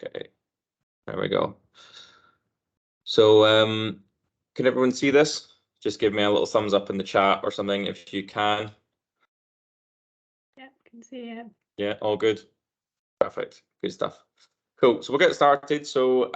Okay, there we go. So can everyone see this? Just give me a little thumbs up in the chat or something if you can. Yeah, can see it. Yeah, all good. Perfect. Good stuff. Cool. So we'll get started. So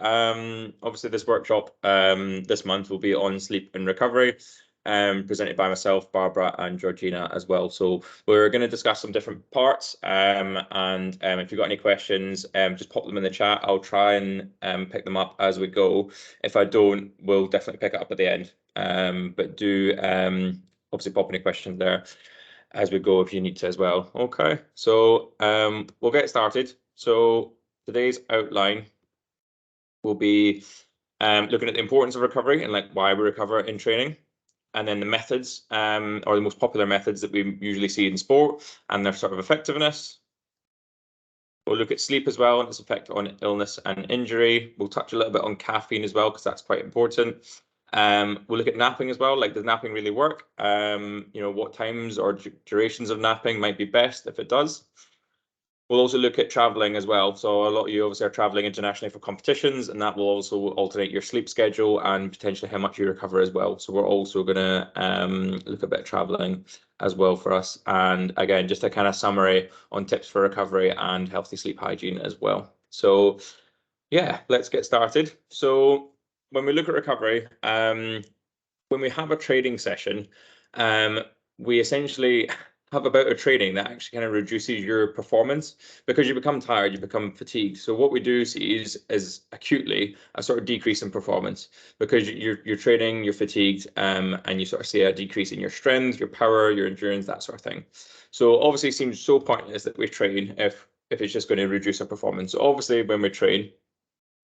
obviously this workshop this month will be on sleep and recovery, presented by myself, Barbara, and Georgina as well. So we're going to discuss some different parts. And if you've got any questions, just pop them in the chat. I'll try and pick them up as we go. If I don't, we'll definitely pick it up at the end. But do obviously pop any questions there as we go if you need to as well. Okay, so we'll get started. So today's outline will be looking at the importance of recovery and like why we recover in training, and then the methods or the most popular methods that we usually see in sport and their sort of effectiveness. We'll look at sleep as well and its effect on illness and injury. We'll touch a little bit on caffeine as well because that's quite important. We'll look at napping as well. Like, does napping really work? What times or durations of napping might be best if it does. We'll also look at traveling as well. So a lot of you obviously are traveling internationally for competitions, and that will also alternate your sleep schedule and potentially how much you recover as well. So we're also going to look at a bit of traveling as well for us. And again, just a kind of summary on tips for recovery and healthy sleep hygiene as well. So yeah, let's get started. So when we look at recovery, when we have a training session, we essentially have a bout of training that actually kind of reduces your performance because you become tired, you become fatigued. So what we do see is acutely a sort of decrease in performance because you're training, you're fatigued, and you sort of see a decrease in your strength, your power, your endurance, that sort of thing. So obviously it seems so pointless that we train if it's just going to reduce our performance. So obviously when we train,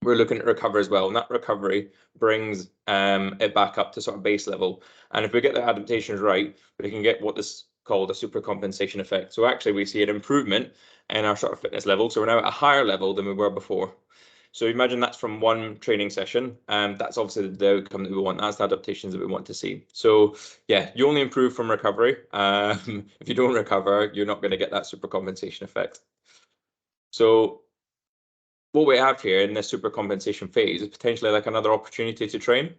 we're looking at recover as well, and that recovery brings it back up to sort of base level. And if we get the adaptations right, we can get what is called a supercompensation effect. So actually we see an improvement in our sort of fitness level. So we're now at a higher level than we were before. So imagine that's from one training session, and that's obviously the outcome that we want. That's the adaptations that we want to see. So yeah, you only improve from recovery. If you don't recover, you're not going to get that supercompensation effect. So what we have here in this supercompensation phase is potentially like another opportunity to train.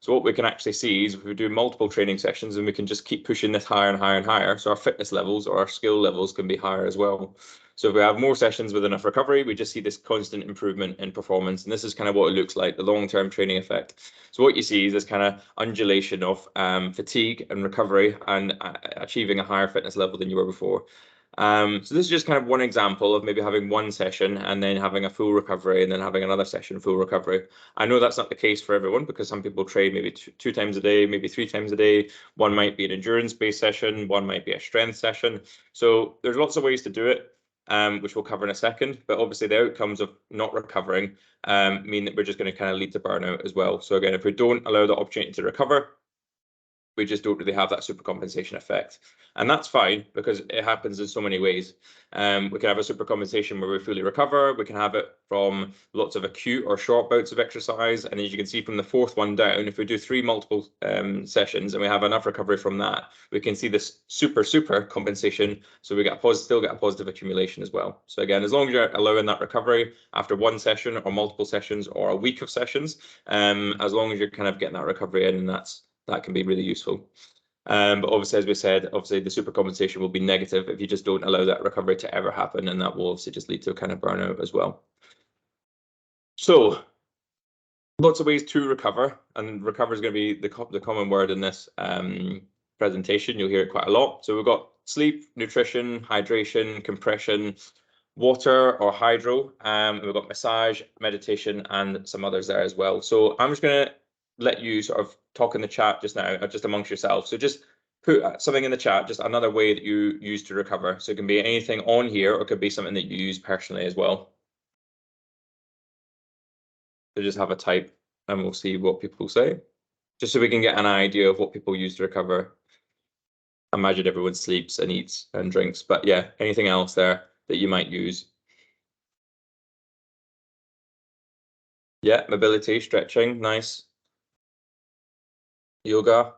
So what we can actually see is if we do multiple training sessions and we can just keep pushing this higher and higher and higher, so our fitness levels or our skill levels can be higher as well. So if we have more sessions with enough recovery, we just see this constant improvement in performance. And this is kind of what it looks like, the long-term training effect. So what you see is this kind of undulation of fatigue and recovery and achieving a higher fitness level than you were before. So this is just kind of one example of maybe having one session and then having a full recovery and then having another session full recovery. I know that's not the case for everyone because some people train maybe two times a day, maybe 3 times a day. One might be an endurance-based session, one might be a strength session. So there's lots of ways to do it, which we'll cover in a second. But obviously the outcomes of not recovering mean that we're just going to kind of lead to burnout as well. So again, if we don't allow the opportunity to recover, we just don't really have that supercompensation effect. And that's fine because it happens in so many ways. We can have a supercompensation where we fully recover. We can have it from lots of acute or short bouts of exercise. And as you can see from the fourth one down, if we do 3 multiple sessions and we have enough recovery from that, we can see this super compensation. So we still get a positive accumulation as well. So again, as long as you're allowing that recovery after one session or multiple sessions or a week of sessions, as long as you're kind of getting that recovery in, and that can be really useful. But obviously, as we said, obviously the supercompensation will be negative if you just don't allow that recovery to ever happen, and that will obviously just lead to a kind of burnout as well. So lots of ways to recover, and recover is going to be the common word in this presentation. You'll hear it quite a lot. So we've got sleep, nutrition, hydration, compression, water or hydro. We've got massage, meditation, and some others there as well. So I'm just going to let you sort of talk in the chat just now, just amongst yourselves. So just put something in the chat, just another way that you use to recover. So it can be anything on here, or it could be something that you use personally as well. So just have a type and we'll see what people say, just so we can get an idea of what people use to recover. I imagine everyone sleeps and eats and drinks, but yeah, anything else there that you might use? Yeah, mobility, stretching, nice. Yoga,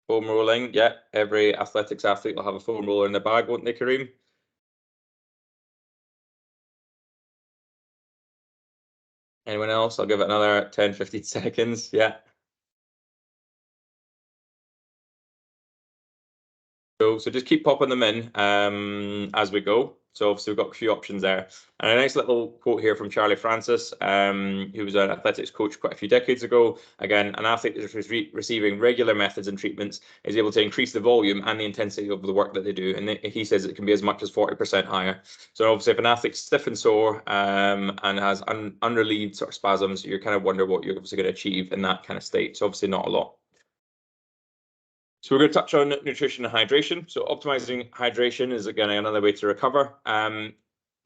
foam rolling, yeah. Every athletics athlete will have a foam roller in their bag, won't they, Kareem? Anyone else? I'll give it another 10, 15 seconds. Yeah. So just keep popping them in as we go. So obviously we've got a few options there. And a nice little quote here from Charlie Francis, who was an athletics coach quite a few decades ago. Again, an athlete that is receiving regular methods and treatments is able to increase the volume and the intensity of the work that they do. And he says it can be as much as 40% higher. So obviously if an athlete's stiff and sore and has unrelieved sort of spasms, you kind of wonder what you're obviously going to achieve in that kind of state. So obviously not a lot. So we're going to touch on nutrition and hydration. So optimizing hydration is, again, another way to recover.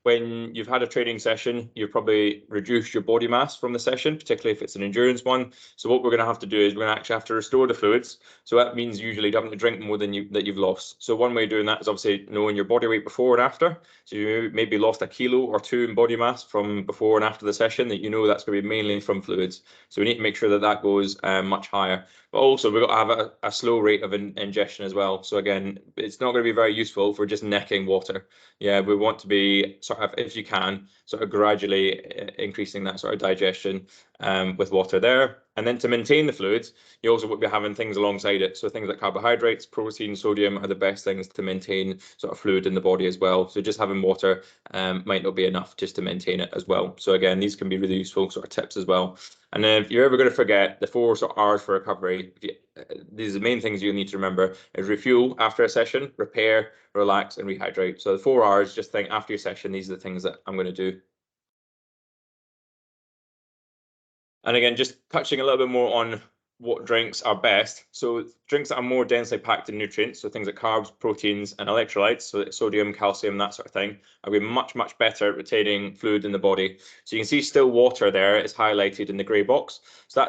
When you've had a training session, you've probably reduced your body mass from the session, particularly if it's an endurance one. So what we're going to have to do is we're going to actually have to restore the fluids. So that means usually having to drink more than you've lost. So one way of doing that is obviously knowing your body weight before and after. So you maybe lost a kilo or two in body mass from before and after the session, that you know that's going to be mainly from fluids. So we need to make sure that that goes much higher. But also we've got to have a slow rate of ingestion as well. So again, it's not going to be very useful if we're just necking water. Yeah, we want to be sort of, if you can, sort of gradually increasing that sort of digestion with water there. And then to maintain the fluids, you also will be having things alongside it. So things like carbohydrates, protein, sodium are the best things to maintain sort of fluid in the body as well. So just having water might not be enough just to maintain it as well. So again, these can be really useful sort of tips as well. And then if you're ever going to forget the 4 sort of R's for recovery, these are the main things you need to remember: is refuel after a session, repair, relax, and rehydrate. So the 4 R's, just think after your session, these are the things that I'm going to do. And again, just touching a little bit more on what drinks are best. So drinks that are more densely packed in nutrients, so things like carbs, proteins, and electrolytes, so sodium, calcium, that sort of thing, are going to be much, much better at retaining fluid in the body. So you can see still water there is highlighted in the grey box. So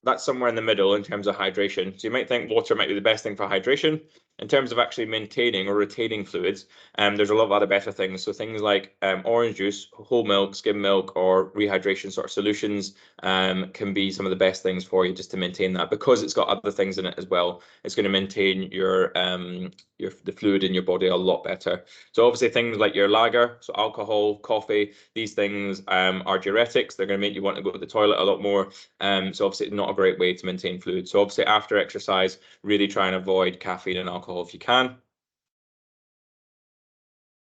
that's somewhere in the middle in terms of hydration. So you might think water might be the best thing for hydration. In terms of actually maintaining or retaining fluids, there's a lot of other better things. So things like orange juice, whole milk, skim milk, or rehydration sort of solutions can be some of the best things for you just to maintain that, because it's got other things in it as well. It's going to maintain the fluid in your body a lot better. So obviously things like your lager, so alcohol, coffee, these things are diuretics. They're going to make you want to go to the toilet a lot more. So obviously it's not a great way to maintain fluid. So obviously after exercise, really try and avoid caffeine and alcohol if you can.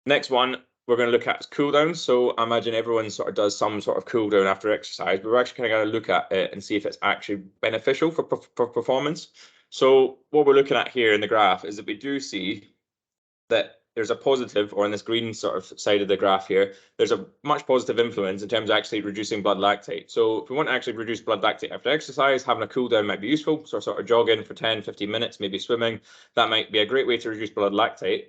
Next one we're going to look at is cool down. So I imagine everyone sort of does some sort of cool down after exercise, but we're actually kind of going to look at it and see if it's actually beneficial for performance. So what we're looking at here in the graph is that we do see that there's a positive, or in this green sort of side of the graph here, there's a much positive influence in terms of actually reducing blood lactate. So if we want to actually reduce blood lactate after exercise, having a cool down might be useful. So sort of jogging for 10, 15 minutes, maybe swimming, that might be a great way to reduce blood lactate.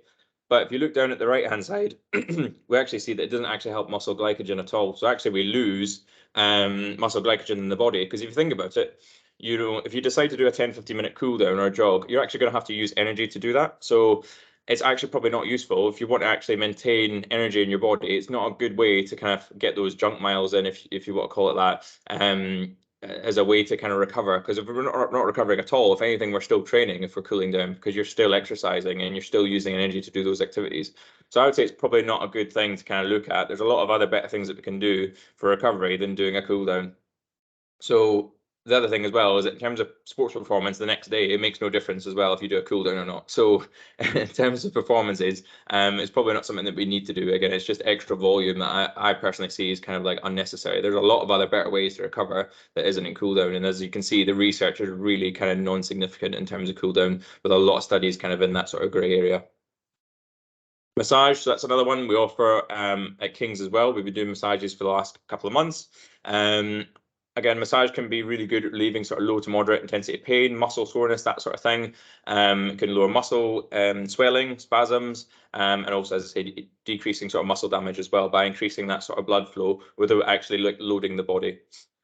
But if you look down at the right-hand side, we actually see that it doesn't actually help muscle glycogen at all. So actually we lose muscle glycogen in the body, because if you think about it, you know, if you decide to do a 10, 15-minute cool down or a jog, you're actually going to have to use energy to do that. So it's actually probably not useful if you want to actually maintain energy in your body. It's not a good way to kind of get those junk miles in, if you want to call it that, as a way to kind of recover. Because if we're not recovering at all, if anything, we're still training if we're cooling down, because you're still exercising and you're still using energy to do those activities. So I would say it's probably not a good thing to kind of look at. There's a lot of other better things that we can do for recovery than doing a cool down. So the other thing as well is that in terms of sports performance, the next day, it makes no difference as well if you do a cool down or not. So in terms of performances, it's probably not something that we need to do. Again, it's just extra volume that I personally see is kind of like unnecessary. There's a lot of other better ways to recover that isn't in cool down. And as you can see, the research is really kind of non-significant in terms of cool down, with a lot of studies kind of in that sort of grey area. Massage, so that's another one we offer at King's as well. We've been doing massages for the last couple of months. Again, massage can be really good at relieving sort of low to moderate intensity pain, muscle soreness, that sort of thing. It can lower muscle swelling, spasms, and also, as I say, decreasing sort of muscle damage as well by increasing that sort of blood flow without actually like loading the body.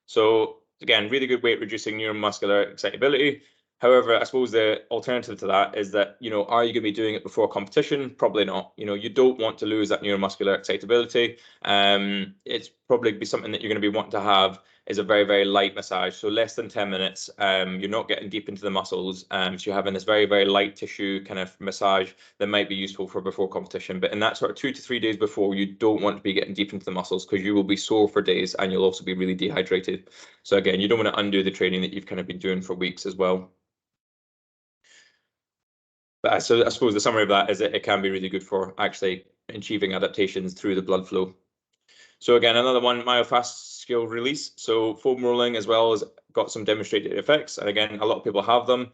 So again, really good way at reducing neuromuscular excitability. However, I suppose the alternative to that is that, you know, are you going to be doing it before competition? Probably not. You know, you don't want to lose that neuromuscular excitability. It's probably be something that you're going to be wanting to have is a very, very light massage. So less than 10 minutes. You're not getting deep into the muscles. So you're having this very, very light tissue kind of massage that might be useful for before competition. But in that sort of 2 to 3 days before, you don't want to be getting deep into the muscles because you will be sore for days and you'll also be really dehydrated. So again, you don't want to undo the training that you've kind of been doing for weeks as well. But so I suppose the summary of that is that it can be really good for actually achieving adaptations through the blood flow. So again, another one, myofascial skill release. So foam rolling as well has got some demonstrated effects. And again, a lot of people have them.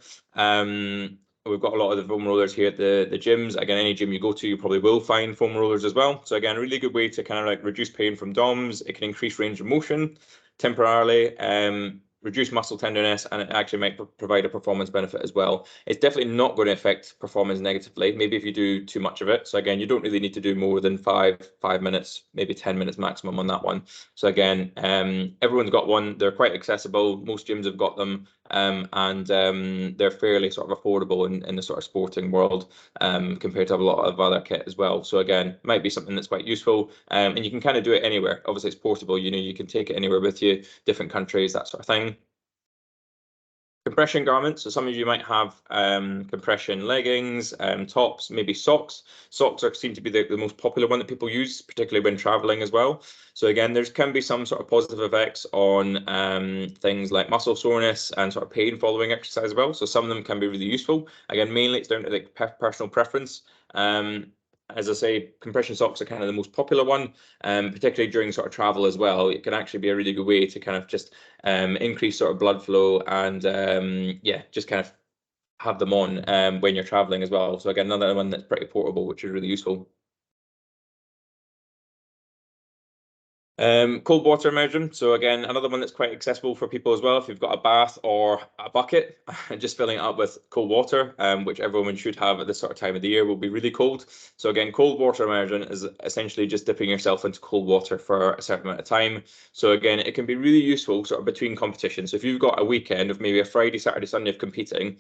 We've got a lot of the foam rollers here at the gyms. Again, any gym you go to, you probably will find foam rollers as well. So again, a really good way to kind of like reduce pain from DOMs. It can increase range of motion temporarily, reduce muscle tenderness, and it actually might provide a performance benefit as well. It's definitely not going to affect performance negatively, maybe if you do too much of it. So again, you don't really need to do more than five minutes, maybe 10 minutes maximum on that one. So again, everyone's got one. They're quite accessible. Most gyms have got them, and they're fairly sort of affordable in the sort of sporting world compared to a lot of other kit as well. So again, might be something that's quite useful, and you can kind of do it anywhere. Obviously, it's portable. You know, you can take it anywhere with you, different countries, that sort of thing. Compression garments. So some of you might have compression leggings, tops, maybe socks. Socks seem to be the most popular one that people use, particularly when traveling as well. So again, there can be some sort of positive effects on things like muscle soreness and sort of pain following exercise as well. So some of them can be really useful. Again, mainly it's down to like personal preference. As I say, compression socks are kind of the most popular one, particularly during sort of travel as well. It can actually be a really good way to kind of just increase sort of blood flow and yeah, just kind of have them on when you're traveling as well. So again, another one that's pretty portable, which is really useful. Cold water immersion. So again, another one that's quite accessible for people as well. If you've got a bath or a bucket, just filling it up with cold water, which everyone should have at this sort of time of the year, will be really cold. So again, cold water immersion is essentially just dipping yourself into cold water for a certain amount of time. So again, it can be really useful sort of between competitions. So if you've got a weekend of maybe a Friday, Saturday, Sunday of competing,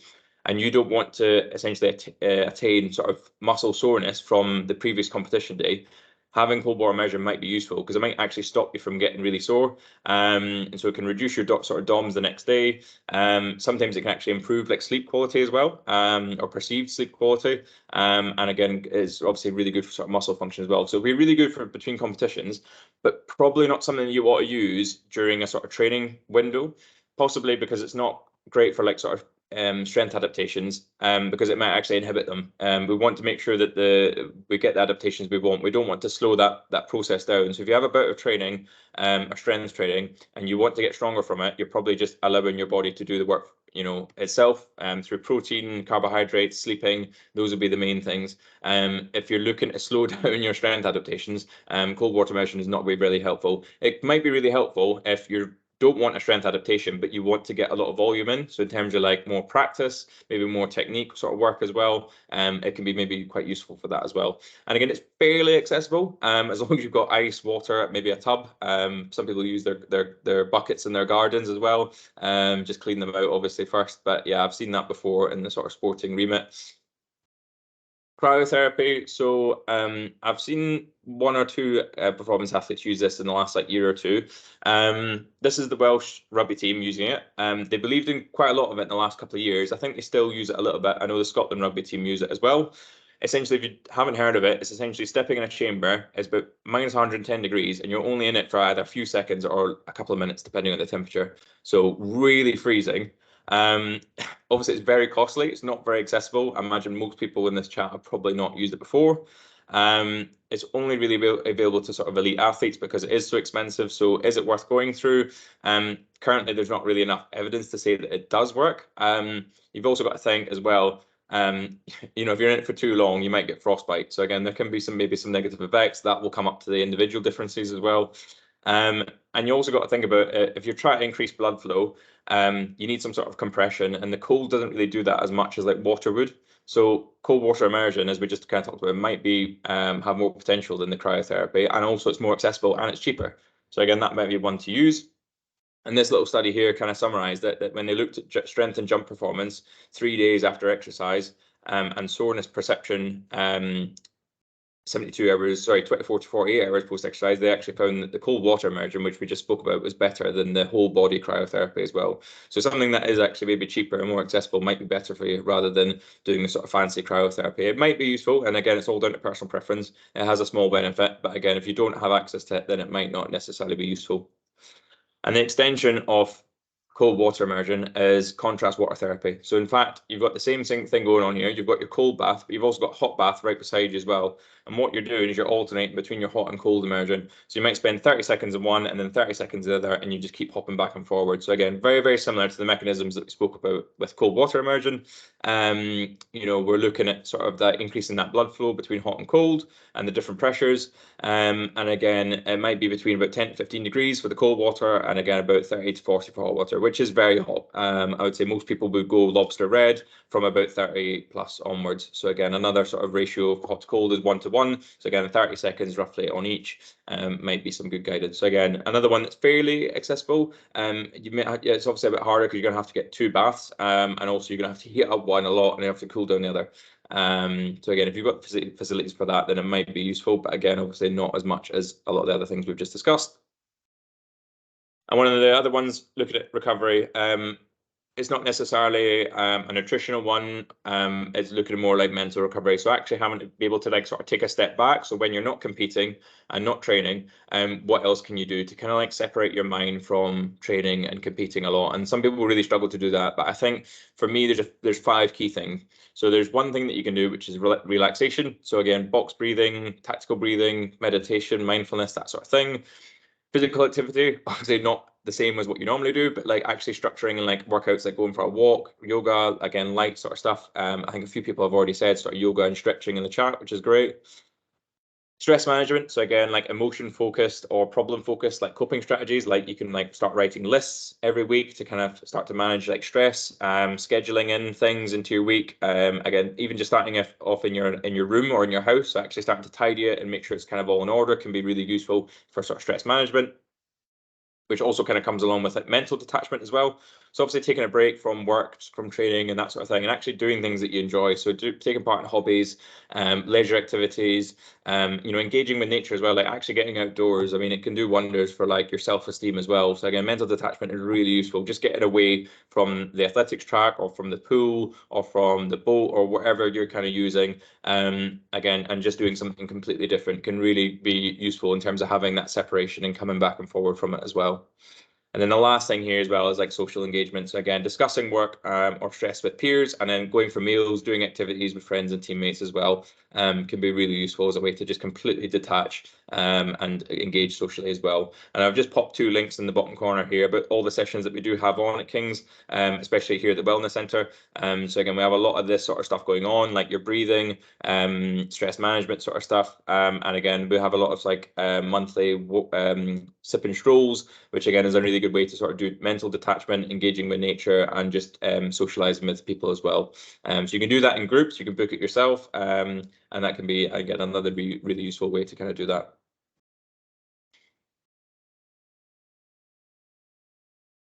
and you don't want to essentially attain sort of muscle soreness from the previous competition day, having cold water immersion might be useful because it might actually stop you from getting really sore. And so it can reduce your sort of DOMs the next day. Sometimes it can actually improve like sleep quality as well, or perceived sleep quality. And again, it's obviously really good for sort of muscle function as well. So it'll be really good for between competitions, but probably not something that you want to use during a sort of training window, possibly because it's not great for like sort of strength adaptations, because it might actually inhibit them. We want to make sure that we get the adaptations we want. We don't want to slow that process down. So if you have a bit of training, or strength training, and you want to get stronger from it, you're probably just allowing your body to do the work, you know, itself, through protein, carbohydrates, sleeping. Those would be the main things. If you're looking to slow down your strength adaptations, cold water immersion is not really helpful. It might be really helpful if you're don't want a strength adaptation, but you want to get a lot of volume in. So in terms of like more practice, maybe more technique sort of work as well, it can be maybe quite useful for that as well. And again, it's fairly accessible, as long as you've got ice, water, maybe a tub. Some people use their buckets in their gardens as well. Just clean them out obviously first. But yeah, I've seen that before in the sort of sporting remit. Cryotherapy. So I've seen one or two performance athletes use this in the last like year or two. This is the Welsh rugby team using it. They believed in quite a lot of it in the last couple of years. I think they still use it a little bit. I know the Scotland rugby team use it as well. Essentially, if you haven't heard of it, it's essentially stepping in a chamber. It's about minus 110 degrees, and you're only in it for either a few seconds or a couple of minutes, depending on the temperature. So really freezing. Obviously, it's very costly. It's not very accessible. I imagine most people in this chat have probably not used it before. It's only really available to sort of elite athletes because it is so expensive. So is it worth going through? Currently, there's not really enough evidence to say that it does work. You've also got to think as well, you know, if you're in it for too long, you might get frostbite. So again, there can be maybe some negative effects that will come up to the individual differences as well. And you also got to think about if you're trying to increase blood flow, you need some sort of compression, and the cold doesn't really do that as much as like water would. So cold water immersion, as we just kind of talked about, might be have more potential than the cryotherapy, and also it's more accessible and it's cheaper. So again, that might be one to use. And this little study here kind of summarized that when they looked at strength and jump performance 3 days after exercise, and soreness perception 24 to 48 hours post-exercise, they actually found that the cold water immersion, which we just spoke about, was better than the whole body cryotherapy as well. So something that is actually maybe cheaper and more accessible might be better for you rather than doing the sort of fancy cryotherapy. It might be useful, and again, it's all down to personal preference. It has a small benefit, but again, if you don't have access to it, then it might not necessarily be useful. And the extension of cold water immersion is contrast water therapy. So in fact, you've got the same thing going on here. You've got your cold bath, but you've also got hot bath right beside you as well. And what you're doing is you're alternating between your hot and cold immersion. So you might spend 30 seconds in one and then 30 seconds in the other, and you just keep hopping back and forward. So again, very, very similar to the mechanisms that we spoke about with cold water immersion. You know, we're looking at sort of that increasing that blood flow between hot and cold and the different pressures. And again, it might be between about 10 to 15 degrees for the cold water, and again, about 30 to 40 for hot water, which is very hot. I would say most people would go lobster red from about 30 plus onwards. So again, another sort of ratio of hot to cold is 1 to 1. So again, 30 seconds roughly on each might be some good guidance. So again, another one that's fairly accessible. It's obviously a bit harder because you're going to have to get 2 baths, and also you're going to have to heat up one a lot and you have to cool down the other. So again, if you've got facilities for that, then it might be useful, but again, obviously not as much as a lot of the other things we've just discussed. And one of the other ones, looking at recovery, it's not necessarily a nutritional one. It's looking more like mental recovery. So actually having to be able to like sort of take a step back. So when you're not competing and not training, what else can you do to kind of like separate your mind from training and competing a lot? And some people really struggle to do that. But I think for me, there's 5 key things. So there's one thing that you can do, which is relaxation. So again, box breathing, tactical breathing, meditation, mindfulness, that sort of thing. Physical activity, obviously not the same as what you normally do, but like actually structuring and like workouts like going for a walk, yoga, again, light sort of stuff. I think a few people have already said sort of yoga and stretching in the chat, which is great. Stress management, so again, like emotion focused or problem focused, like coping strategies, like you can like start writing lists every week to kind of start to manage like stress, scheduling in things into your week. Again, even just starting off in your room or in your house, so actually starting to tidy it and make sure it's kind of all in order can be really useful for sort of stress management, which also kind of comes along with like mental detachment as well. So obviously taking a break from work, from training and that sort of thing, and actually doing things that you enjoy. So taking part in hobbies, leisure activities, you know, engaging with nature as well, like actually getting outdoors. I mean, it can do wonders for like your self-esteem as well. So again, mental detachment is really useful. Just getting away from the athletics track or from the pool or from the boat or whatever you're kind of using. Again, and just doing something completely different can really be useful in terms of having that separation and coming back and forward from it as well. And then the last thing here as well is like social engagement. So again, discussing work or stress with peers, and then going for meals, doing activities with friends and teammates as well, can be really useful as a way to just completely detach and engage socially as well. And I've just popped 2 links in the bottom corner here about all the sessions that we do have on at King's, especially here at the Wellness Centre. So again, we have a lot of this sort of stuff going on, like your breathing, stress management sort of stuff. And again, we have a lot of like monthly sip and strolls, which again is a really good way to sort of do mental detachment, engaging with nature, and just socializing with people as well. So you can do that in groups, you can book it yourself, and that can be, again, another really useful way to kind of do that.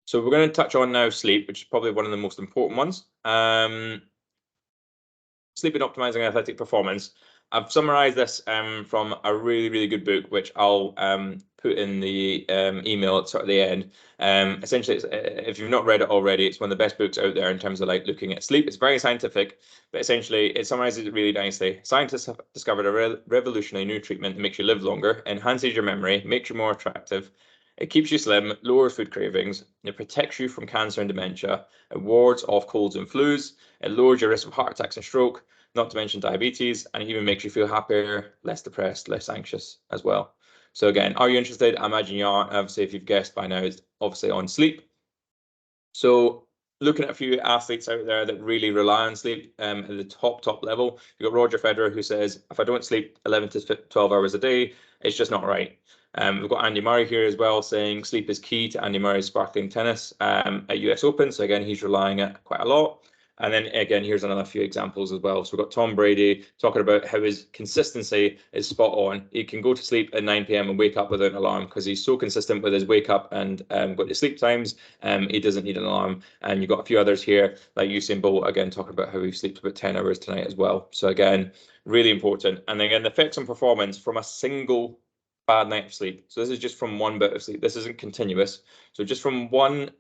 So we're going to touch on now sleep, which is probably one of the most important ones. Sleep and optimizing athletic performance. I've summarized this from a really good book, which I'll put in the email at sort of the end. Essentially, if you've not read it already, it's one of the best books out there in terms of like looking at sleep. It's very scientific, but essentially it summarizes it really nicely. Scientists have discovered a revolutionary new treatment that makes you live longer, enhances your memory, makes you more attractive. It keeps you slim, lowers food cravings, it protects you from cancer and dementia, it wards off colds and flus, it lowers your risk of heart attacks and stroke, not to mention diabetes, and it even makes you feel happier, less depressed, less anxious as well. So again, are you interested? I imagine you are. Obviously, if you've guessed by now, it's obviously on sleep. So looking at a few athletes out there that really rely on sleep at the top level, you've got Roger Federer, who says, if I don't sleep 11 to 12 hours a day, it's just not right. We've got Andy Murray here as well, saying sleep is key to Andy Murray's sparkling tennis at US Open. So again, he's relying on it quite a lot. And then again, here's another few examples as well. So we've got Tom Brady talking about how his consistency is spot on. He can go to sleep at 9 p.m. and wake up without an alarm because he's so consistent with his wake up and go to sleep times. He doesn't need an alarm. And you've got a few others here, like Usain Bolt, again, talking about how he sleeps about 10 hours tonight as well. So again, really important. And again, the effects on performance from a single bad night of sleep. So this is just from one bit of sleep. This isn't continuous. So just from one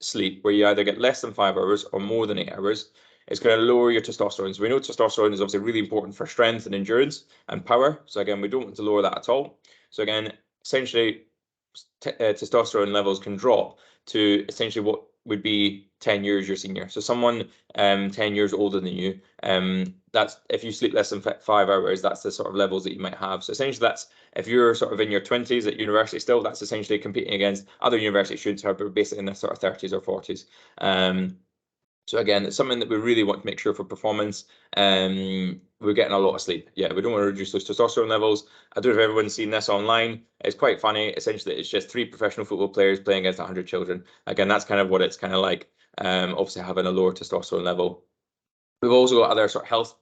sleep where you either get less than 5 hours or more than 8 hours, it's going to lower your testosterone. So we know testosterone is obviously really important for strength and endurance and power. So again, we don't want to lower that at all. So again, essentially, testosterone levels can drop to essentially what would be 10 years your senior. So someone 10 years older than you, that's if you sleep less than 5 hours, that's the sort of levels that you might have. So essentially that's if you're sort of in your 20s at university still, that's essentially competing against other university students who are basically in their sort of 30s or 40s. So again, it's something that we really want to make sure for performance. We're getting a lot of sleep. Yeah, we don't want to reduce those testosterone levels. I don't know if everyone's seen this online. It's quite funny. Essentially, it's just 3 professional football players playing against 100 children. Again, that's kind of what it's kind of like. Obviously having a lower testosterone level. We've also got other sort of health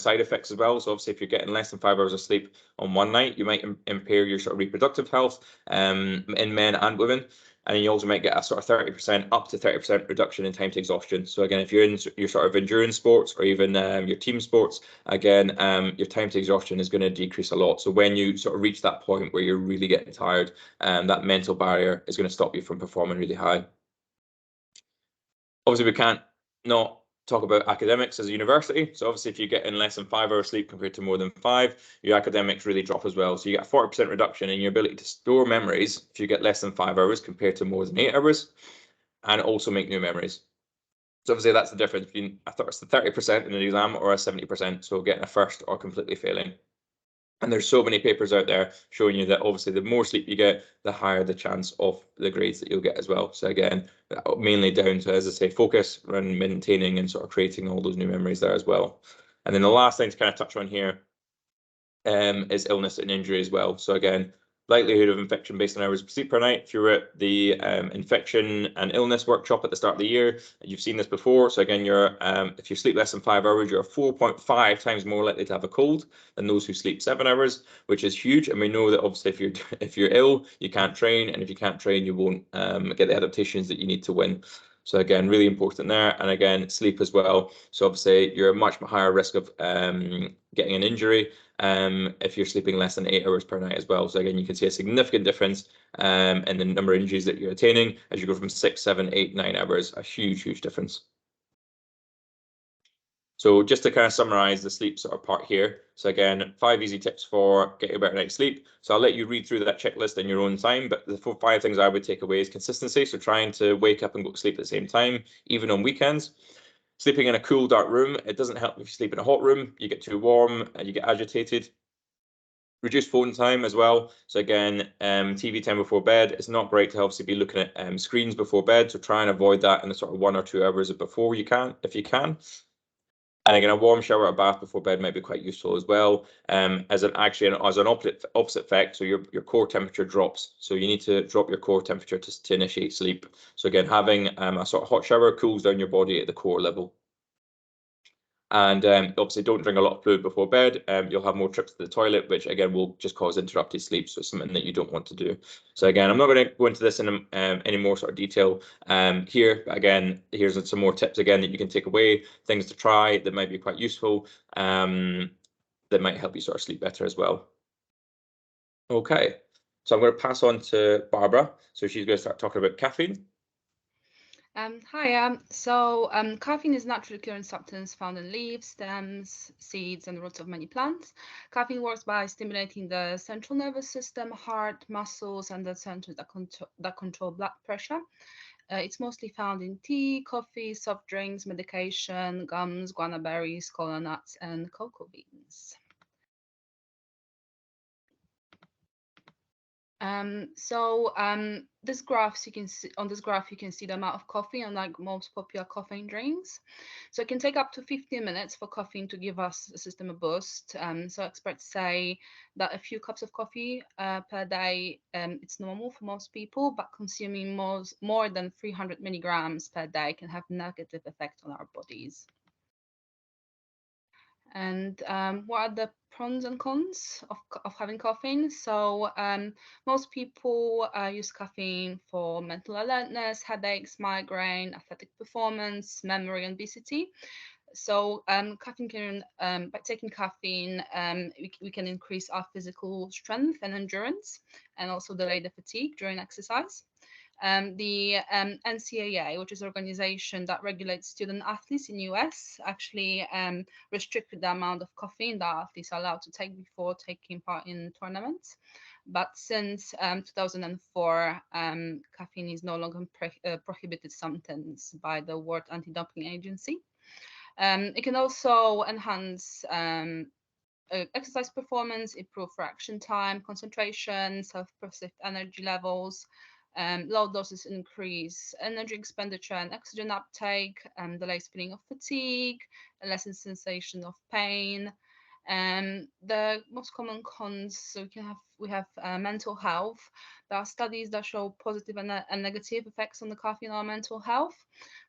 side effects as well. So obviously, if you're getting less than 5 hours of sleep on one night, you might impair your sort of reproductive health in men and women. And you also might get a sort of 30% up to 30% reduction in time to exhaustion. So again, if you're in your sort of endurance sports or even your team sports, again, your time to exhaustion is going to decrease a lot. So when you sort of reach that point where you're really getting tired, that mental barrier is going to stop you from performing really high. Obviously, we can't not talk about academics as a university. So obviously, if you get in less than 5 hours sleep compared to more than 5, your academics really drop as well. So you get a 40% reduction in your ability to store memories if you get less than 5 hours compared to more than 8 hours, and also make new memories. So obviously, that's the difference between I thought it's the 30% in an exam or a 70%. So getting a first or completely failing. And there's so many papers out there showing you that obviously the more sleep you get, the higher the chance of the grades that you'll get as well. So again, mainly down to, as I say, focus and maintaining and sort of creating all those new memories there as well. And then the last thing to kind of touch on here is illness and injury as well. So again, likelihood of infection based on hours of sleep per night. If you were at the infection and illness workshop at the start of the year, you've seen this before. So again, you're if you sleep less than 5 hours, you're 4.5 times more likely to have a cold than those who sleep 7 hours, which is huge. And we know that obviously if you're ill, you can't train, and if you can't train, you won't get the adaptations that you need to win. So again, really important there. And again, sleep as well. So obviously you're a much higher risk of getting an injury if you're sleeping less than 8 hours per night as well. So again, you can see a significant difference in the number of injuries that you're attaining as you go from 6, 7, 8, 9 hours, a huge difference. So just to kind of summarize the sleep sort of part here. So again, 5 easy tips for getting a better night's sleep. So I'll let you read through that checklist in your own time, but the 5 things I would take away is consistency. So trying to wake up and go to sleep at the same time, even on weekends. Sleeping in a cool, dark room. It doesn't help if you sleep in a hot room. You get too warm and you get agitated. Reduce phone time as well. So again, TV time before bed. It's not great to obviously be looking at screens before bed. So try and avoid that in the sort of 1 or 2 hours before you can, if you can. And again, a warm shower or bath before bed might be quite useful as well. As an opposite effect, so your core temperature drops. So you need to drop your core temperature to initiate sleep. So again, having a sort of hot shower cools down your body at the core level. And obviously, don't drink a lot of fluid before bed. You'll have more trips to the toilet, which again will just cause interrupted sleep. So it's something that you don't want to do. So again, I'm not going to go into this in any more sort of detail here. But again, here's some more tips again that you can take away, things to try that might be quite useful, that might help you sort of sleep better as well. Okay, so I'm going to pass on to Barbara. So she's going to start talking about caffeine. Hi, caffeine is a naturally occurring substance found in leaves, stems, seeds, and roots of many plants. Caffeine works by stimulating the central nervous system, heart, muscles, and the centers that control blood pressure. It's mostly found in tea, coffee, soft drinks, medication, gums, guana berries, cola nuts, and cocoa beans. This graph you can see on this graph you can see the amount of coffee and like most popular caffeine drinks. So it can take up to 15 minutes for caffeine to give us a system a boost. So experts say that a few cups of coffee per day it's normal for most people, but consuming more than 300 milligrams per day can have negative effect on our bodies. And what are the pros and cons of having caffeine? So most people use caffeine for mental alertness, headaches, migraine, athletic performance, memory, and obesity. So caffeine can, by taking caffeine, we can increase our physical strength and endurance, and also delay the fatigue during exercise. The NCAA, which is an organization that regulates student athletes in US, actually restricted the amount of caffeine that athletes are allowed to take before taking part in tournaments. But since 2004, caffeine is no longer prohibited substance by the World Anti-Doping Agency. It can also enhance exercise performance, improve reaction time, concentration, self-perceived energy levels. Low doses increase energy expenditure and oxygen uptake, delays feeling of fatigue, lessen sensation of pain. The most common cons, so we have mental health. There are studies that show positive and negative effects on the caffeine on mental health.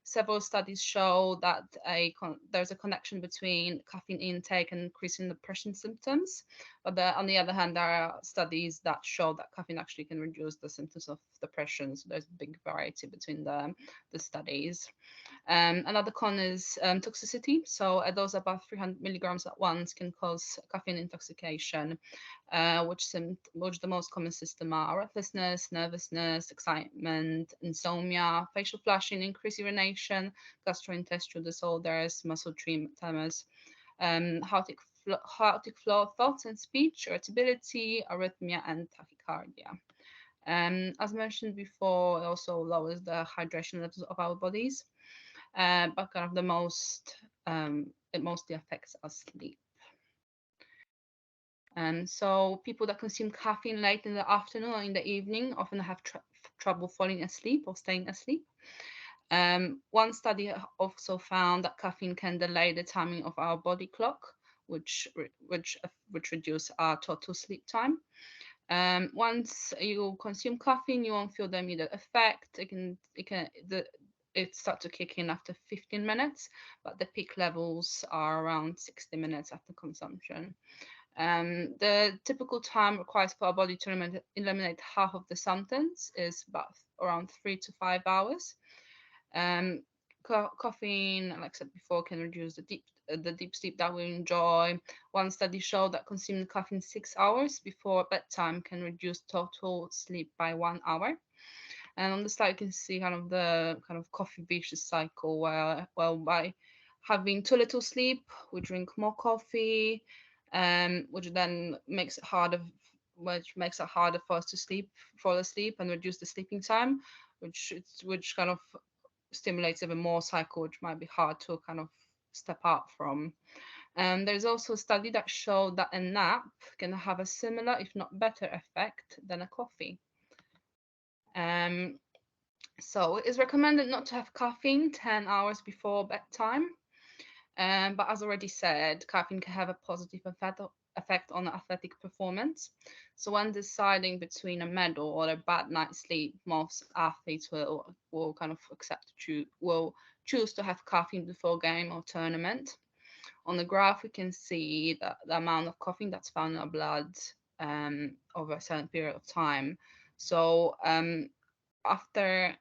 Several studies show that there's a connection between caffeine intake and increasing depression symptoms. But on the other hand, there are studies that show that caffeine actually can reduce the symptoms of depression. So there's a big variety between the studies. Another con is toxicity. So a dose above 300 milligrams at once can cause caffeine intoxication, which the most common symptoms are restlessness, nervousness, excitement, insomnia, facial flushing, increased urination, gastrointestinal disorders, muscle tremors, chaotic flow of thoughts and speech, irritability, arrhythmia, and tachycardia. As mentioned before, it also lowers the hydration levels of our bodies, but kind of it mostly affects our sleep. So people that consume caffeine late in the afternoon or in the evening often have trouble falling asleep or staying asleep. One study also found that caffeine can delay the timing of our body clock, which reduce our total sleep time. Once you consume caffeine, you won't feel the immediate effect. It starts to kick in after 15 minutes, but the peak levels are around 60 minutes after consumption. The typical time required for our body to eliminate half of the symptoms is about around 3 to 5 hours. Caffeine, like I said before, can reduce the deep sleep that we enjoy. One study showed that consuming caffeine 6 hours before bedtime can reduce total sleep by 1 hour. And on the slide, you can see the coffee vicious cycle where, well, by having too little sleep, we drink more coffee, which then makes it harder for us to fall asleep and reduce the sleeping time, which kind of stimulates even more cycle, which might be hard to kind of step out from. There's also a study that showed that a nap can have a similar, if not better, effect than a coffee. So it is recommended not to have caffeine 10 hours before bedtime. But as already said, caffeine can have a positive effect on athletic performance. So when deciding between a medal or a bad night's sleep, most athletes will kind of choose to have caffeine before game or tournament. On the graph, we can see the amount of caffeine that's found in our blood over a certain period of time. So after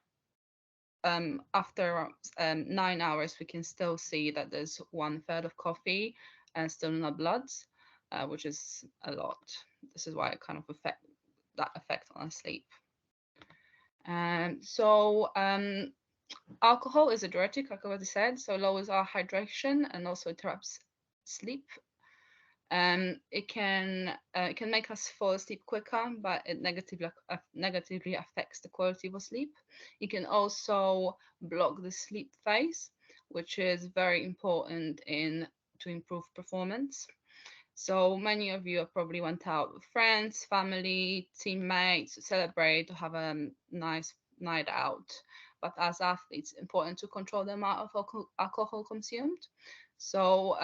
9 hours, we can still see that there's 1/3 of coffee still in our bloods, which is a lot. This is why it kind of affect on our sleep. Alcohol is a diuretic, like I already said, so lowers our hydration and also interrupts sleep. It can make us fall asleep quicker, but it negatively affects the quality of sleep. It can also block the sleep phase, which is very important to improve performance. So many of you have probably went out with friends, family, teammates to celebrate, to have a nice night out. But as athletes, it's important to control the amount of alcohol consumed. So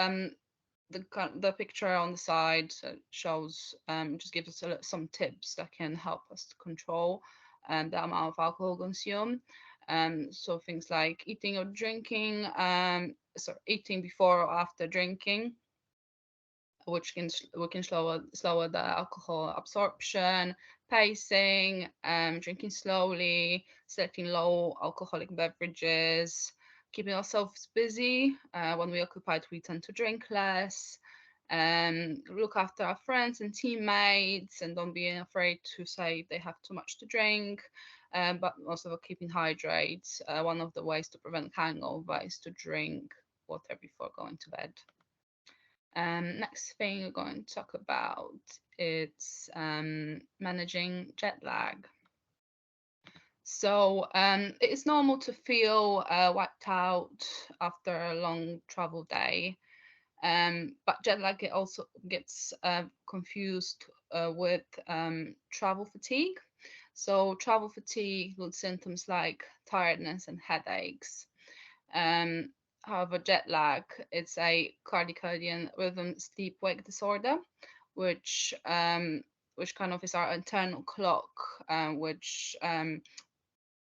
the picture on the side shows just gives us some tips that can help us to control the amount of alcohol consumed. So things like eating or drinking, eating before or after drinking, which can slower the alcohol absorption, pacing, drinking slowly, selecting low alcoholic beverages, keeping ourselves busy. When we're occupied, we tend to drink less. Look after our friends and teammates, and don't be afraid to say they have too much to drink. But also keeping hydrated. One of the ways to prevent hangover is to drink water before going to bed. Next thing we're going to talk about is managing jet lag. So it is normal to feel wiped out after a long travel day, but jet lag also gets confused with travel fatigue. So travel fatigue with symptoms like tiredness and headaches. However, jet lag, it's a circadian rhythm sleep-wake disorder, which kind of is our internal clock, which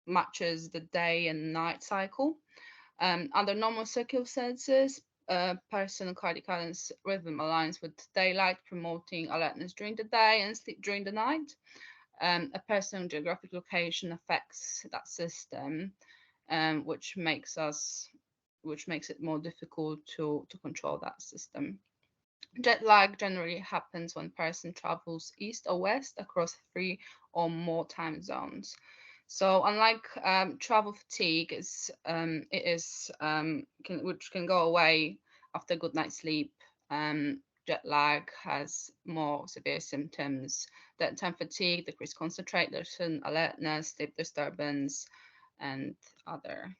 matches the day and night cycle. Under normal circumstances, personal circadian rhythm aligns with daylight, promoting alertness during the day and sleep during the night. A personal geographic location affects that system, which makes it more difficult to control that system. Jet lag generally happens when person travels east or west across 3 or more time zones. So unlike travel fatigue, which can go away after a good night's sleep, jet lag has more severe symptoms: daytime fatigue, decreased concentration, alertness, sleep disturbance, and other.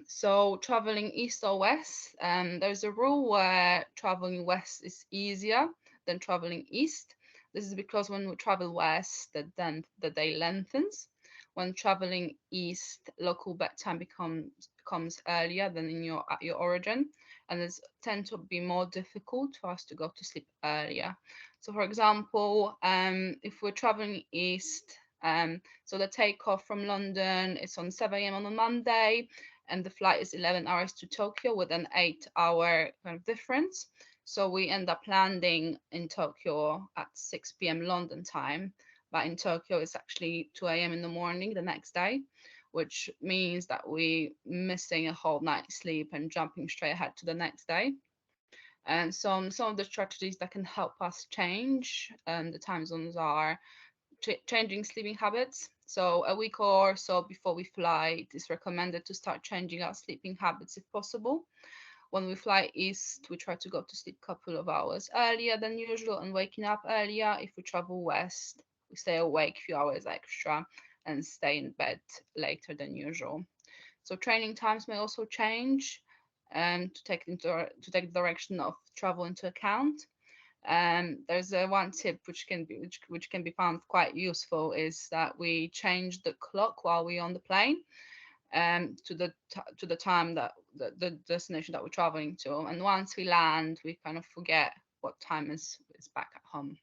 So traveling east or west, there's a rule where traveling west is easier than traveling east. This is because when we travel west, the day lengthens. When traveling east, local bedtime becomes earlier than in your origin, and it tends to be more difficult for us to go to sleep earlier. So, for example, if we're traveling east, so the takeoff from London is on 7 a.m. on a Monday, and the flight is 11 hours to Tokyo with an 8-hour kind of difference. So we end up landing in Tokyo at 6 p.m. London time, but in Tokyo it's actually 2 a.m. in the morning the next day, which means that we're missing a whole night's sleep and jumping straight ahead to the next day. And some of the strategies that can help us change the time zones are changing sleeping habits. So a week or so before we fly, it is recommended to start changing our sleeping habits if possible. When we fly east, we try to go to sleep a couple of hours earlier than usual and waking up earlier. If we travel west, we stay awake a few hours extra and stay in bed later than usual. So training times may also change to take the direction of travel into account. There's one tip which can be found quite useful, is that we change the clock while we're on the plane to the time that the destination that we're traveling to, and once we land, we kind of forget what time is back at home.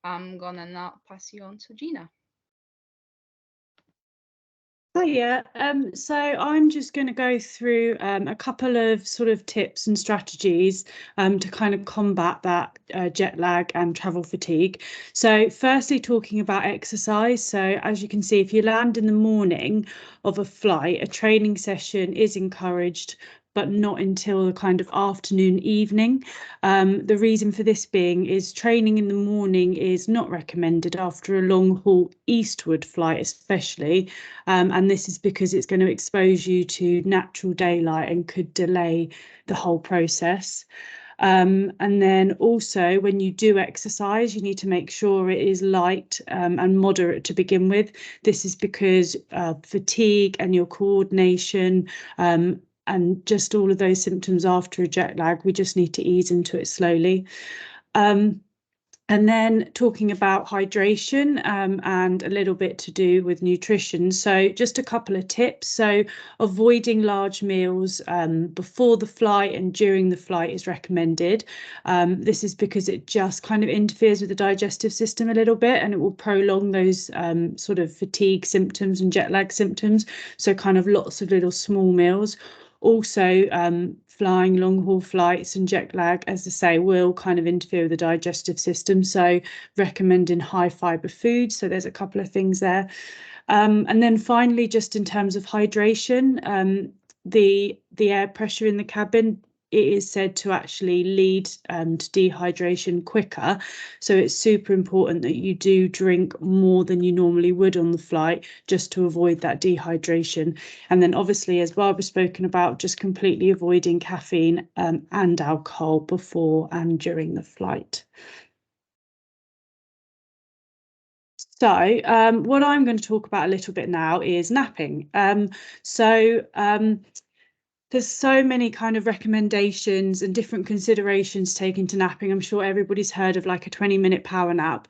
I'm gonna now pass you on to Gina. Yeah, so I'm just going to go through a couple of sort of tips and strategies to kind of combat that jet lag and travel fatigue. So firstly, talking about exercise. So as you can see, if you land in the morning of a flight, a training session is encouraged, but not until the kind of afternoon, evening. The reason for this being is training in the morning is not recommended after a long haul eastward flight, especially. And this is because it's going to expose you to natural daylight and could delay the whole process. And then also when you do exercise, you need to make sure it is light and moderate to begin with. This is because fatigue and your coordination and just all of those symptoms after a jet lag. We just need to ease into it slowly. And then talking about hydration and a little bit to do with nutrition. So just a couple of tips. So avoiding large meals before the flight and during the flight is recommended. This is because it just kind of interferes with the digestive system a little bit, and it will prolong those sort of fatigue symptoms and jet lag symptoms. So kind of lots of little small meals. Also, flying long haul flights and jet lag, as I say, will kind of interfere with the digestive system. So recommending high fiber foods. So there's a couple of things there. And then finally, just in terms of hydration, the air pressure in the cabin, it is said to actually lead to dehydration quicker. So it's super important that you do drink more than you normally would on the flight, just to avoid that dehydration. And then obviously, as Barbara's spoken about, just completely avoiding caffeine and alcohol before and during the flight. So what I'm going to talk about a little bit now is napping. There's so many kind of recommendations and different considerations taken to napping. I'm sure everybody's heard of like a 20-minute power nap.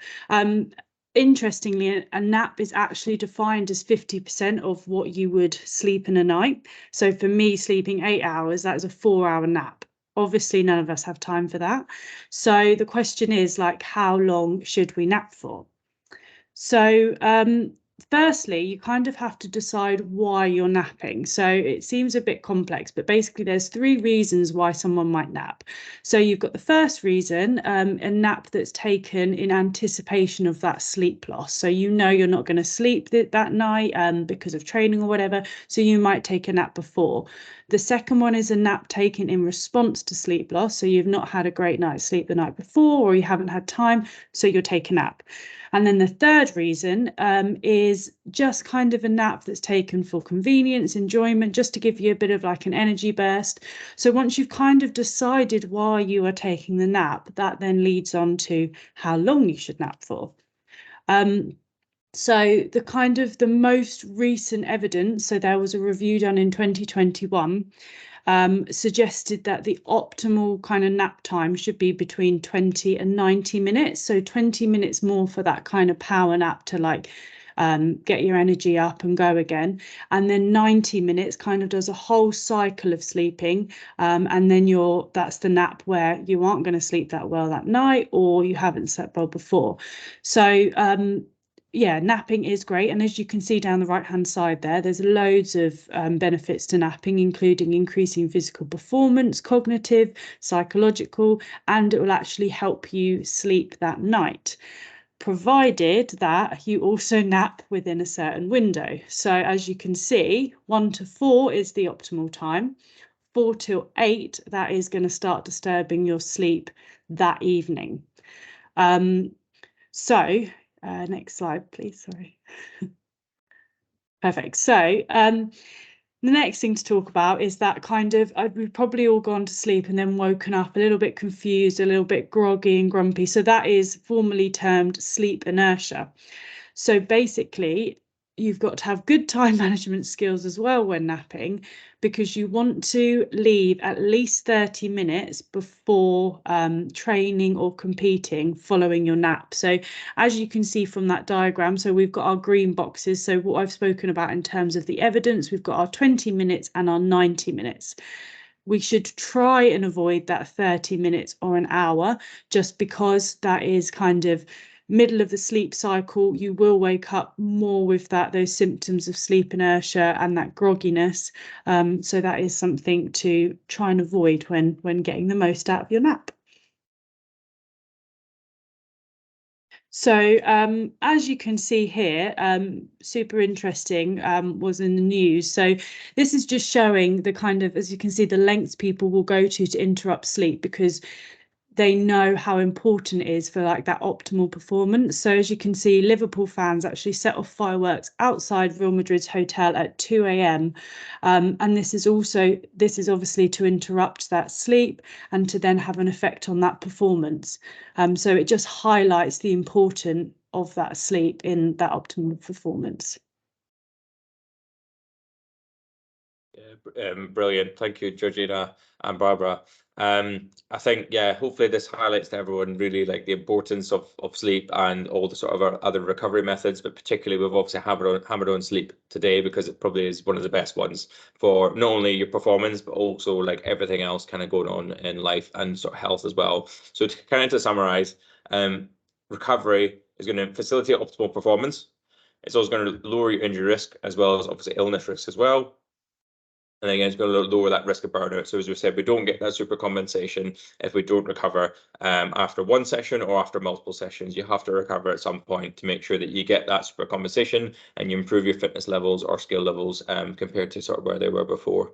Interestingly, a nap is actually defined as 50% of what you would sleep in a night. So for me, sleeping 8 hours, that is a 4-hour nap. Obviously, none of us have time for that. So the question is, like, how long should we nap for? So firstly, you kind of have to decide why you're napping. So it seems a bit complex, but basically there's 3 reasons why someone might nap. So you've got the first reason, a nap that's taken in anticipation of that sleep loss. So you know you're not going to sleep that night because of training or whatever. So you might take a nap before. The second one is a nap taken in response to sleep loss. So you've not had a great night's sleep the night before, or you haven't had time, so you'll take a nap. And then the third reason is just kind of a nap that's taken for convenience, enjoyment, just to give you a bit of like an energy burst. So once you've kind of decided why you are taking the nap, that then leads on to how long you should nap for. So the kind of the most recent evidence, so there was a review done in 2021, suggested that the optimal kind of nap time should be between 20 and 90 minutes. So 20 minutes more for that kind of power nap to like get your energy up and go again. And then 90 minutes kind of does a whole cycle of sleeping. And then that's the nap where you aren't going to sleep that well that night, or you haven't slept well before. So yeah, napping is great. And as you can see down the right-hand side there, there's loads of benefits to napping, including increasing physical performance, cognitive, psychological, and it will actually help you sleep that night, provided that you also nap within a certain window. So as you can see, 1 to 4 is the optimal time. 4 till 8, that is going to start disturbing your sleep that evening. Next slide, please. Sorry. Perfect. So the next thing to talk about is that kind of, we've probably all gone to sleep and then woken up a little bit confused, a little bit groggy and grumpy. So that is formally termed sleep inertia. So basically, you've got to have good time management skills as well when napping, because you want to leave at least 30 minutes before training or competing following your nap. So as you can see from that diagram, so we've got our green boxes. So what I've spoken about in terms of the evidence, we've got our 20 minutes and our 90 minutes. We should try and avoid that 30 minutes or an hour, just because that is kind of middle of the sleep cycle. You will wake up more with those symptoms of sleep inertia and that grogginess. So that is something to try and avoid when getting the most out of your nap. So as you can see here, super interesting was in the news. So this is just showing the kind of, as you can see, the lengths people will go to interrupt sleep, because they know how important it is for like that optimal performance. So as you can see, Liverpool fans actually set off fireworks outside Real Madrid's hotel at 2 a.m. And this is obviously to interrupt that sleep and to then have an effect on that performance. So it just highlights the importance of that sleep in that optimal performance. Brilliant. Thank you, Georgina and Barbara. I think, yeah, hopefully this highlights to everyone really like the importance of sleep and all the sort of other recovery methods, but particularly we've obviously hammered on sleep today because it probably is one of the best ones for not only your performance, but also like everything else kind of going on in life and sort of health as well. So to summarize, recovery is going to facilitate optimal performance. It's also going to lower your injury risk as well as obviously illness risk as well. And again, it's going to lower that risk of burnout. So as we said, we don't get that super compensation if we don't recover after one session or after multiple sessions. You have to recover at some point to make sure that you get that super compensation and you improve your fitness levels or skill levels compared to sort of where they were before.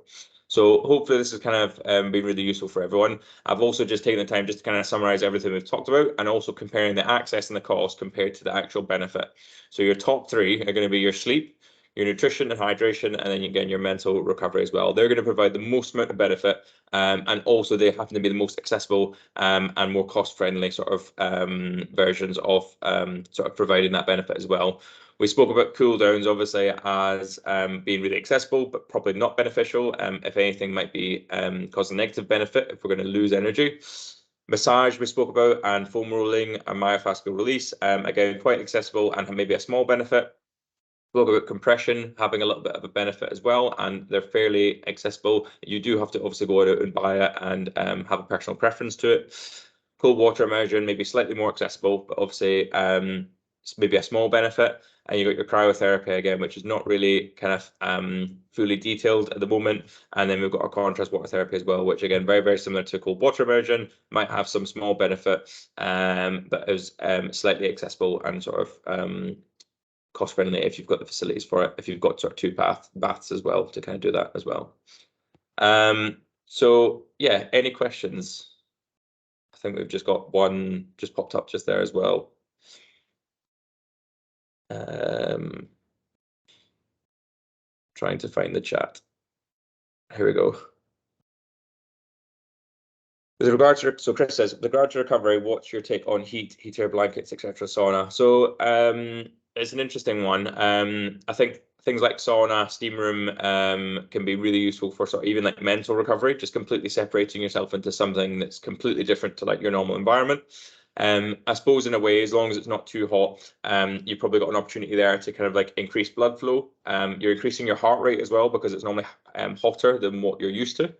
So hopefully this has kind of been really useful for everyone. I've also just taken the time just to kind of summarize everything we've talked about and also comparing the access and the cost compared to the actual benefit. So your top three are going to be your sleep, your nutrition and hydration, and then again your mental recovery as well. They're going to provide the most amount of benefit, and also they happen to be the most accessible and more cost-friendly sort of versions of sort of providing that benefit as well. We spoke about cool downs obviously as being really accessible, but probably not beneficial. If anything, might be cause a negative benefit if we're going to lose energy. Massage we spoke about, and foam rolling and myofascial release, again quite accessible and maybe a small benefit. We'll go about compression having a little bit of a benefit as well, and they're fairly accessible. You do have to obviously go out and buy it and have a personal preference to it. Cold water immersion maybe slightly more accessible, but obviously maybe a small benefit. And you got your cryotherapy again, which is not really kind of fully detailed at the moment. And then we've got our contrast water therapy as well, which again, very, very similar to cold water immersion, might have some small benefit, but is slightly accessible and sort of cost friendly if you've got the facilities for it, if you've got sort of two baths as well to kind of do that as well. So yeah, any questions? I think we've just got one just popped up just there as well. Trying to find the chat. Here we go. With regard to, so Chris says, with regard to recovery, what's your take on heat, heater, blankets, etc., sauna? So it's an interesting one. I think things like sauna, steam room can be really useful for sort of even like mental recovery, just completely separating yourself into something that's completely different to like your normal environment. I suppose in a way, as long as it's not too hot, you've probably got an opportunity there to kind of like increase blood flow. You're increasing your heart rate as well because it's normally hotter than what you're used to.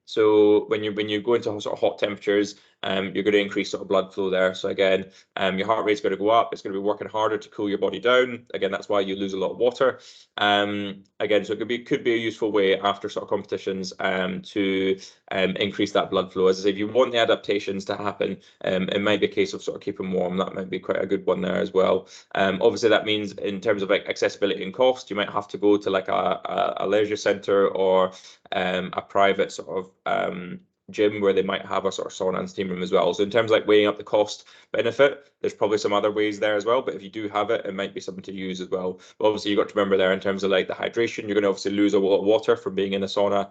So when you go into sort of hot temperatures, you're going to increase sort of blood flow there. So again, your heart rate's going to go up. It's going to be working harder to cool your body down. Again, that's why you lose a lot of water. Again, so it could be a useful way after sort of competitions to increase that blood flow. As I say, if you want the adaptations to happen, it might be a case of sort of keeping warm. That might be quite a good one there as well. Obviously, that means in terms of like accessibility and cost, you might have to go to like a leisure centre or a private sort of gym where they might have a sort of sauna and steam room as well. So in terms of like weighing up the cost benefit, there's probably some other ways there as well. But if you do have it, it might be something to use as well. But obviously, you've got to remember there in terms of like the hydration, you're going to obviously lose a lot of water from being in the sauna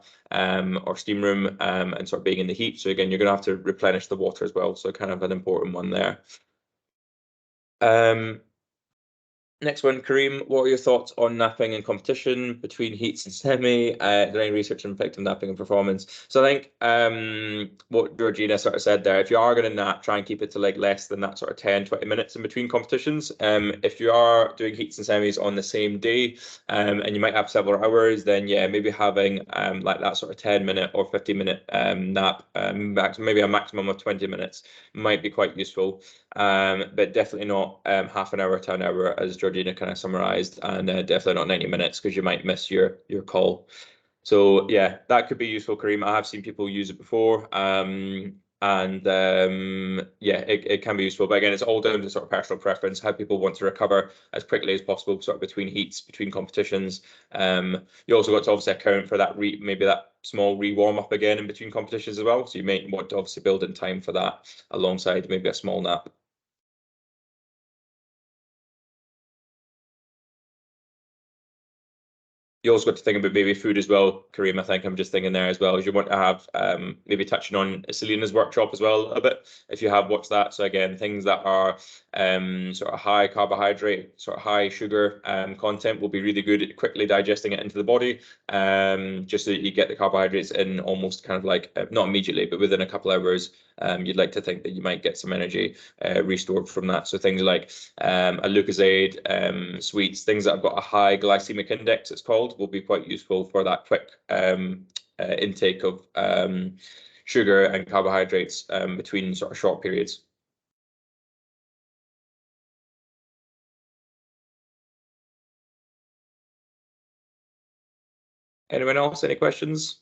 or steam room and sort of being in the heat. So again, you're going to have to replenish the water as well. So kind of an important one there. Next one, Kareem, what are your thoughts on napping in competition between heats and semi? Is there any research on effective napping and performance? So I think what Georgina sort of said there, if you are going to nap, try and keep it to like less than that sort of 10, 20 minutes in between competitions. If you are doing heats and semis on the same day and you might have several hours, then yeah, maybe having like that sort of 10-minute or 15-minute nap, maybe a maximum of 20 minutes might be quite useful. But definitely not half an hour to an hour, as Georgina kind of summarized, and definitely not 90 minutes because you might miss your call. So yeah, that could be useful, Kareem. I have seen people use it before, and yeah, it can be useful. But again, it's all down to sort of personal preference, how people want to recover as quickly as possible, sort of between heats, between competitions. You also got to obviously account for that maybe that small re-warm up again in between competitions as well. So you may want to obviously build in time for that alongside maybe a small nap. You also got to think about maybe food as well, Kareem. I think I'm just thinking there as well, as you want to have maybe touching on Selena's workshop as well a bit, if you have watched that. So again, things that are sort of high carbohydrate, sort of high sugar content will be really good at quickly digesting it into the body, just so that you get the carbohydrates in almost kind of like, not immediately, but within a couple hours. You'd like to think that you might get some energy restored from that. So things like a Lucozade, sweets, things that have got a high glycemic index, it's called, will be quite useful for that quick intake of sugar and carbohydrates between sort of short periods. Anyone else? Any questions?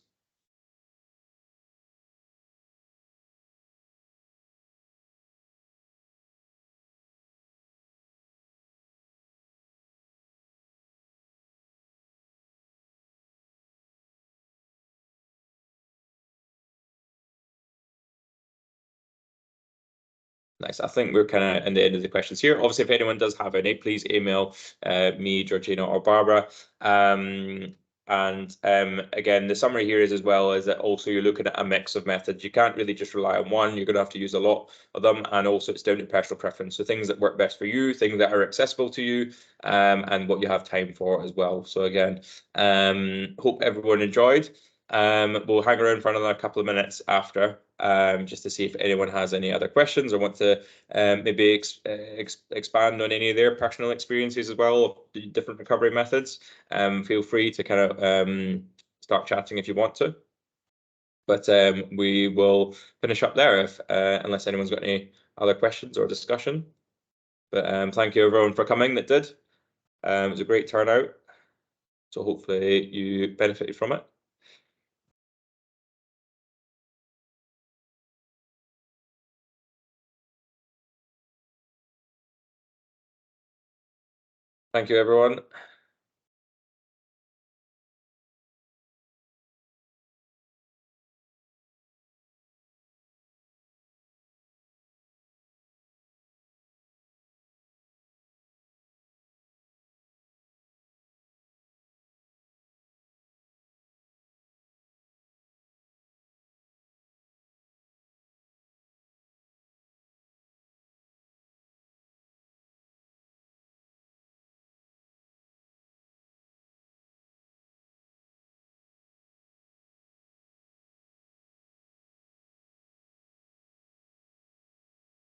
Nice. I think we're kind of in the end of the questions here. Obviously, if anyone does have any, please email me, Georgina, or Barbara. Again, the summary here is as well is that also you're looking at a mix of methods. You can't really just rely on one. You're going to have to use a lot of them, and also it's down to personal preference. So things that work best for you, things that are accessible to you, and what you have time for as well. So again, hope everyone enjoyed. We'll hang around for another couple of minutes after, just to see if anyone has any other questions or want to maybe expand on any of their personal experiences as well, different recovery methods. Feel free to kind of start chatting if you want to. But we will finish up there if unless anyone's got any other questions or discussion. But thank you everyone for coming that did. It was a great turnout. So hopefully you benefited from it. Thank you, everyone.